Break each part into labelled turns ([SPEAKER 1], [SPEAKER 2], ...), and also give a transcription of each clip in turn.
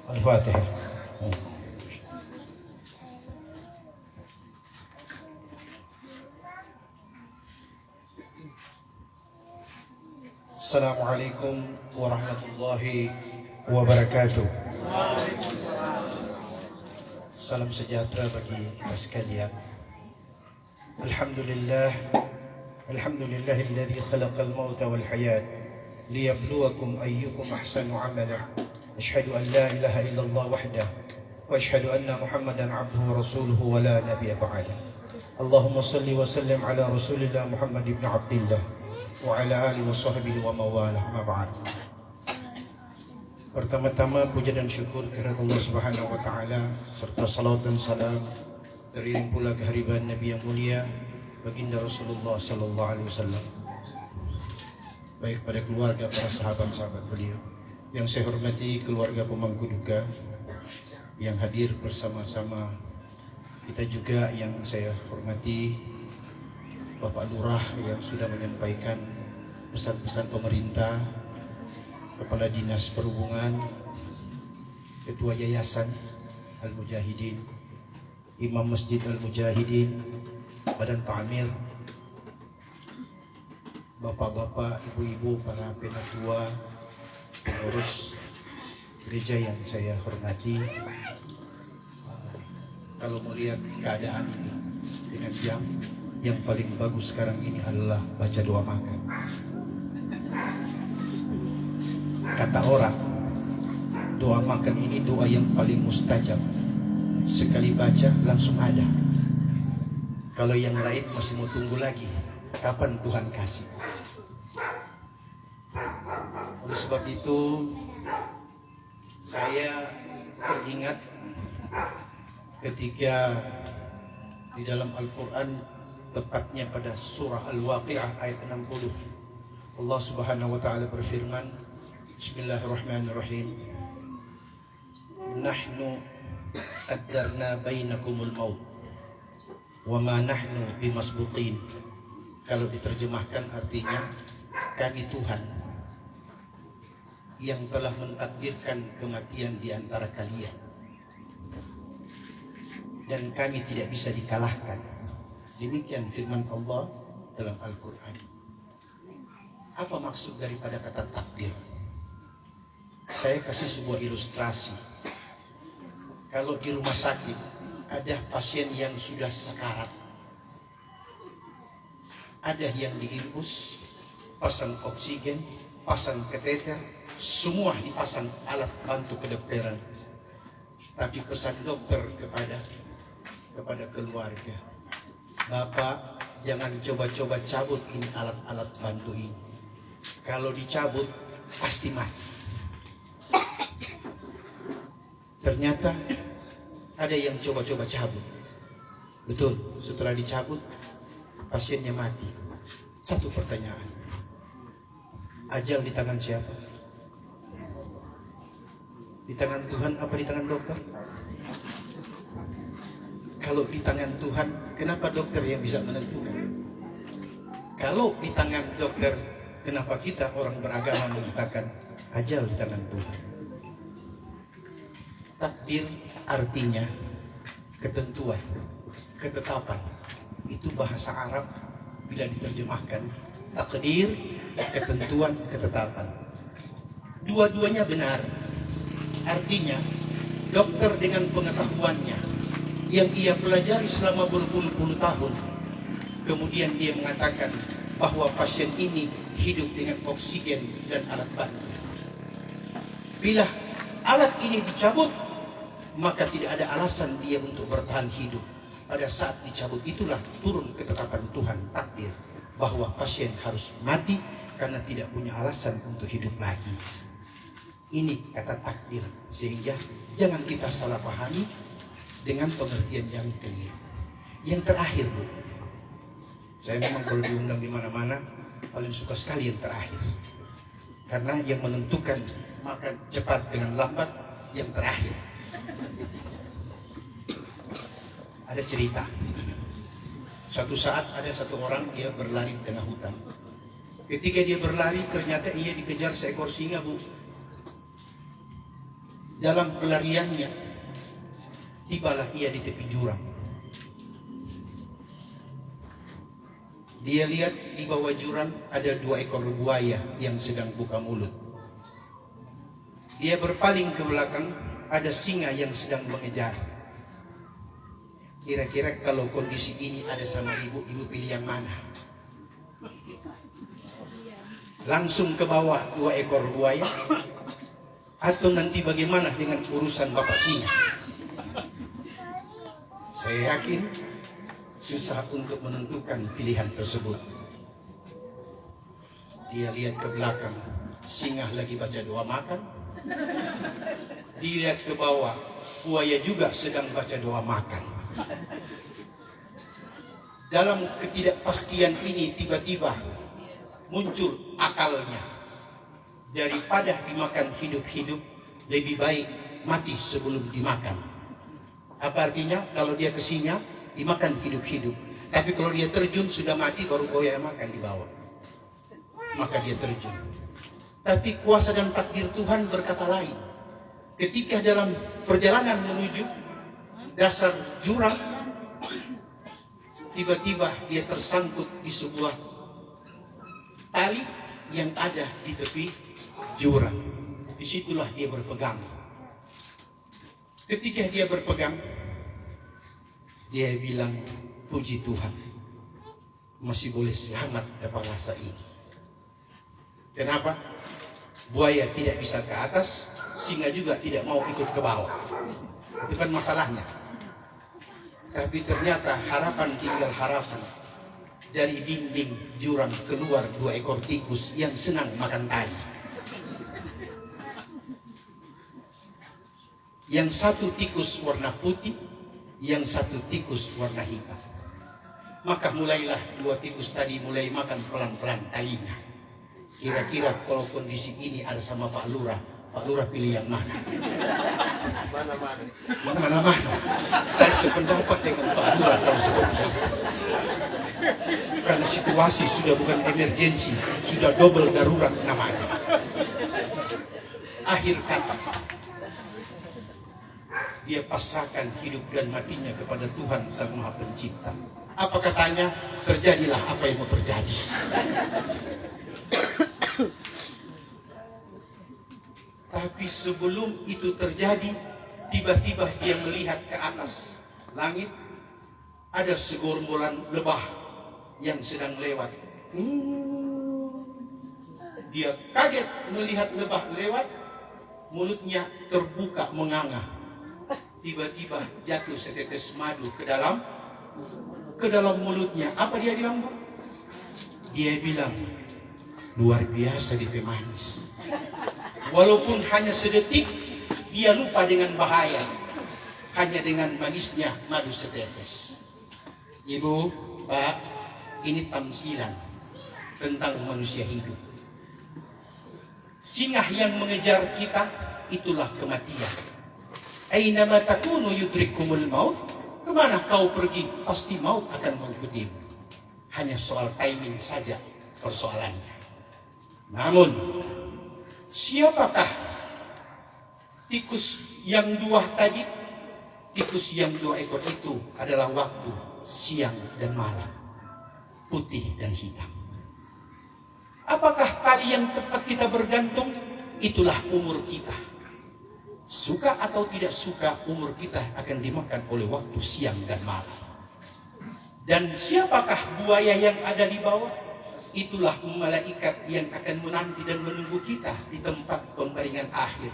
[SPEAKER 1] Al-Fatihah. Assalamualaikum warahmatullahi wabarakatuh. Salam sejahtera bagi kita sekalian. Alhamdulillah, alhamdulillahilladzi khalaqal mauta wal hayat liyabluwakum ayyukum ahsanu amala. Asyhadu an la ilaha illallah wahdah wa asyhadu anna Muhammadan abduhu wa rasuluhu wa la nabiyya ba'dah. Allahumma salli wa sallim ala Rasulillah Muhammad ibn Abdillah wa ala alihi wa sahbihi wa mawalah, ma ba'd. Pertama-tama puja dan syukur kepada Allah Subhanahu wa taala serta salawat dan salam teriring pula kehadiran Nabi yang mulia baginda Rasulullah sallallahu alaihi wasallam, baik pada keluarga, para sahabat-sahabat beliau. Yang saya hormati keluarga pemangku duka yang hadir bersama-sama kita, juga yang saya hormati Bapak Lurah yang sudah menyampaikan pesan-pesan pemerintah, Kepala Dinas Perhubungan, Ketua Yayasan Al-Mujahidin, Imam Masjid Al-Mujahidin, Badan Ta'mir, bapak-bapak, ibu-ibu, para penatua, pengurus gereja yang saya hormati. Kalau melihat keadaan ini dengan yang paling bagus sekarang ini adalah baca doa makan. Kata orang, doa makan ini doa yang paling mustajab. Sekali baca langsung ada. Kalau yang lain masih mau tunggu lagi, kapan Tuhan kasih. Oleh sebab itu saya teringat ketika di dalam Al-Quran, tepatnya pada surah Al-Waqi'ah ayat 60, Allah Subhanahu wa taala berfirman, Bismillahirrahmanirrahim, Nahnu qaddarna bainakumul maut wa ma nahnu bimasbuqin. Kalau diterjemahkan artinya, kami Tuhan yang telah mentakdirkan kematian di antara kalian dan kami tidak bisa dikalahkan. Demikian firman Allah dalam Al-Quran. Apa maksud daripada kata takdir? Saya kasih sebuah ilustrasi. Kalau di rumah sakit ada pasien yang sudah sekarat, ada yang diinfus, pasang oksigen, pasang kateter, semua dipasang alat bantu kedokteran. Tapi pesan dokter kepada keluarga, Bapak jangan coba-coba cabut ini alat-alat bantu ini. Kalau dicabut pasti mati. Ternyata ada yang coba-coba cabut. Betul, setelah dicabut pasiennya mati. Satu pertanyaan, ajal di tangan siapa? Di tangan Tuhan apa di tangan dokter? Kalau di tangan Tuhan, kenapa dokter yang bisa menentukan? Kalau di tangan dokter, kenapa kita orang beragama mengatakan ajal di tangan Tuhan? Takdir artinya ketentuan, ketetapan. Itu bahasa Arab bila diterjemahkan. Takdir, ketentuan, ketetapan. Dua-duanya benar. Artinya, dokter dengan pengetahuannya yang ia pelajari selama berpuluh-puluh tahun, kemudian dia mengatakan bahwa pasien ini hidup dengan oksigen dan alat bantu. Bila alat ini dicabut, maka tidak ada alasan dia untuk bertahan hidup. Pada saat dicabut itulah turun ketetapan Tuhan, takdir, bahwa pasien harus mati karena tidak punya alasan untuk hidup lagi. Ini kata takdir, sehingga jangan kita salah pahami dengan pengertian yang keliru. Yang terakhir, Bu, saya memang kalau diundang di mana-mana paling suka sekali yang terakhir, karena yang menentukan makan cepat dengan lambat yang terakhir. Ada cerita, suatu saat ada satu orang, dia berlari di tengah hutan. Ketika dia berlari, ternyata ia dikejar seekor singa, Bu. Dalam pelariannya, tibalah ia di tepi jurang. Dia lihat di bawah jurang ada 2 ekor buaya yang sedang buka mulut. Dia berpaling ke belakang, ada singa yang sedang mengejar. Kira-kira kalau kondisi ini ada sama ibu pilih yang mana? Langsung ke bawah 2 ekor buaya, atau nanti bagaimana dengan urusan bapak singa? Saya yakin susah untuk menentukan pilihan tersebut. Dia lihat ke belakang, singa lagi baca doa makan. Dilihat ke bawah, buaya juga sedang baca doa makan. Dalam ketidakpastian ini tiba-tiba muncul akalnya. Daripada dimakan hidup-hidup, lebih baik mati sebelum dimakan. Apa artinya? Kalau dia ke singa, dimakan hidup-hidup. Tapi kalau dia terjun sudah mati, baru buaya makan di bawah. Maka dia terjun. Tapi kuasa dan takdir Tuhan berkata lain. Ketika dalam perjalanan menuju dasar jurang, tiba-tiba dia tersangkut di sebuah tali yang ada di tepi jurang. Disitulah dia berpegang. Ketika dia berpegang, dia bilang, puji Tuhan, masih boleh selamat dapat rasa ini. Kenapa? Buaya tidak bisa ke atas, singa juga tidak mau ikut ke bawah. Itu kan masalahnya. Tapi ternyata harapan tinggal harapan. Dari dinding jurang keluar 2 ekor tikus yang senang makan tali. Yang satu tikus warna putih, yang satu tikus warna hitam. Maka mulailah 2 tikus tadi mulai makan pelan-pelan talinya. Kira-kira kalau kondisi ini ada sama Pak Lurah pilih yang mana? Mana-mana. Saya sependapat dengan Pak Lurah kalau seperti itu. Karena situasi sudah bukan emergensi, sudah double darurat namanya. Akhir kata, dia pasrahkan hidup dan matinya kepada Tuhan Sang Maha Pencipta. Apa katanya? Terjadilah apa yang mau terjadi. Tapi sebelum itu terjadi, tiba-tiba dia melihat ke atas langit, ada segorombolan lebah yang sedang lewat. Dia kaget melihat lebah lewat, mulutnya terbuka menganga. Tiba-tiba jatuh setetes madu ke dalam mulutnya. Apa dia bilang, Bu? Dia bilang, luar biasa di pemanis. Walaupun hanya sedetik, dia lupa dengan bahaya. Hanya dengan manisnya madu setetes. Ibu, Pak, ini tamsilan tentang manusia hidup. Singa yang mengejar kita, itulah kematian. Ainama takunu yudrikumul maut. Kemana kau pergi, pasti maut akan mengikutimu. Hanya soal timing saja persoalannya. Namun, siapakah tikus yang 2 tadi? Tikus yang 2 ekor itu adalah waktu siang dan malam, putih dan hitam. Apakah tali yang tepat kita bergantung? Itulah umur kita. Suka atau tidak suka, umur kita akan dimakan oleh waktu siang dan malam. Dan siapakah buaya yang ada di bawah? Itulah malaikat yang akan menanti dan menunggu kita di tempat pembaringan akhir.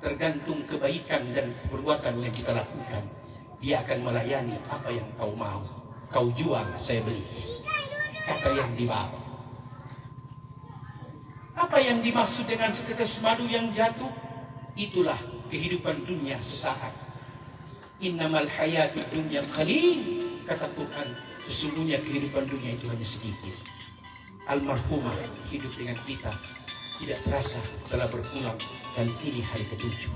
[SPEAKER 1] Tergantung kebaikan dan perbuatan yang kita lakukan, dia akan melayani apa yang kau mau. Kau jual, saya beli, kata yang di bawah. Apa yang dimaksud dengan setetes madu yang jatuh? Itulah kehidupan dunia sesaat. Innamal hayatud dunya qalil, kata Tuhan, sesungguhnya kehidupan dunia itu hanya sedikit. Almarhumah hidup dengan kita, tidak terasa telah berpulang, dan ini hari ke-7.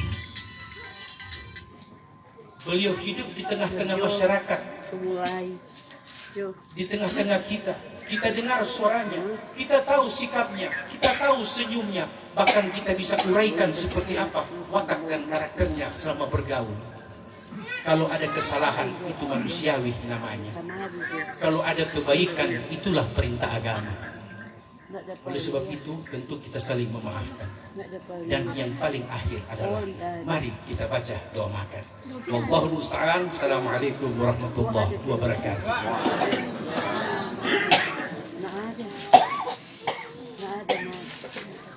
[SPEAKER 1] Beliau hidup di tengah-tengah masyarakat, di tengah-tengah kita. Kita dengar suaranya, kita tahu sikapnya, kita tahu senyumnya, bahkan kita bisa uraikan seperti apa watak dan karakternya selama bergaul. Kalau ada kesalahan, itu manusiawi namanya. Kalau ada kebaikan, itulah perintah agama. Oleh sebab itu, tentu kita saling memaafkan. Dan yang paling akhir adalah, mari kita baca doa makan. Wallahul musta'an. Assalamualaikum warahmatullahi wabarakatuh.